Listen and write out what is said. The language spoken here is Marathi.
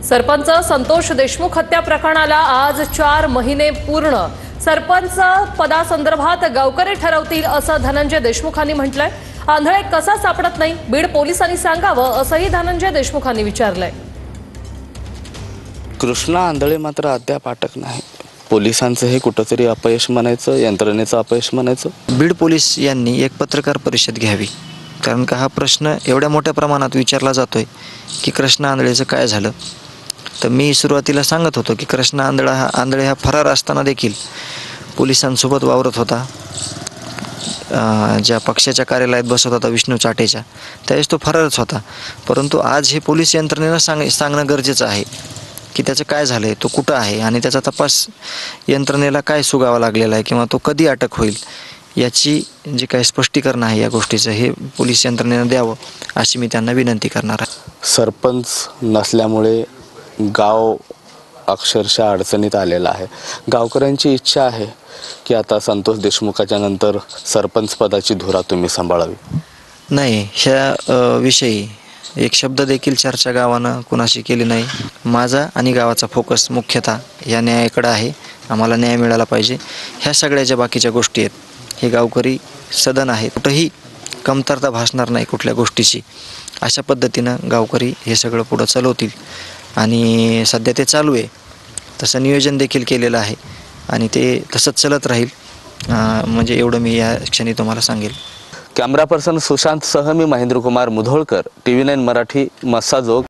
सरपंच संतोष देशमुख हत्या प्रकरणाला आज 4 महिने पूर्ण। सरपंच पदासंदर्भात गावकरी ठरवतील असं धनंजय देशमुखांनी म्हटलंय। आंधळे कसा सापडत नाही, बीड पोलिसांनी सांगावं असंही धनंजय देशमुखांनी विचारलंय। कृष्णा आंधळे मात्र अद्याप अटक नाही। पोलिसांचं हे कुठेतरी अपयश म्हणायचं, यंत्रणेचं अपयश म्हणायचं। बीड पोलीस यांनी एक पत्रकार परिषद घ्यावी, कारण का हा प्रश्न एवढ्या मोठ्या प्रमाणात विचारला जातोय की कृष्णा आंधळेचं काय झालं। तर मी सुरुवातीला सांगत होतो की कृष्णा आंधळे हा फरार असताना देखील पोलिसांसोबत वावरत होता। ज्या पक्षाच्या कार्यालयात बसत होता विष्णू चाटेच्या, त्यावेळेस तो फरारच होता। परंतु आज हे पोलीस यंत्रणेनं सांगणं गरजेचं आहे की त्याचं काय झालं आहे, तो कुठं आहे आणि त्याचा तपास यंत्रणेला काय सुगावा लागलेला आहे किंवा तो कधी अटक होईल याची जे काही स्पष्टीकरण आहे या गोष्टीचं हे पोलीस यंत्रणेनं द्यावं अशी मी त्यांना विनंती करणार आहे। सरपंच नसल्यामुळे गाव अक्षरशः अडचणीत आलेला आहे। गावकऱ्यांची इच्छा आहे की आता संतोष देशमुखाच्या नंतर सरपंच पदाची धुरा तुम्ही सांभाळावी। नाही, ह्या विषयी एक शब्द देखील चर्चा गावानं कुणाशी केली नाही। माझा आणि गावाचा फोकस मुख्यतः या न्यायाकडे आहे। आम्हाला न्याय मिळाला पाहिजे। ह्या सगळ्या ज्या बाकीच्या गोष्टी आहेत, हे गावकरी सदन आहे, कुठंही कमतरता भासणार नाही कुठल्या गोष्टीची, अशा पद्धतीनं गावकरी हे सगळं पुढं चालवतील आणि सध्या ते चालू आहे। तसं नियोजन देखील केलेलं आहे आणि ते तसंच चालत राहील। म्हणजे एवढं मी या क्षणी तुम्हाला सांगेल। कॅमेरा पर्सन सुशांत सह मी महेंद्र कुमार मुधोळकर, TV9 मराठी, मस्साजोग।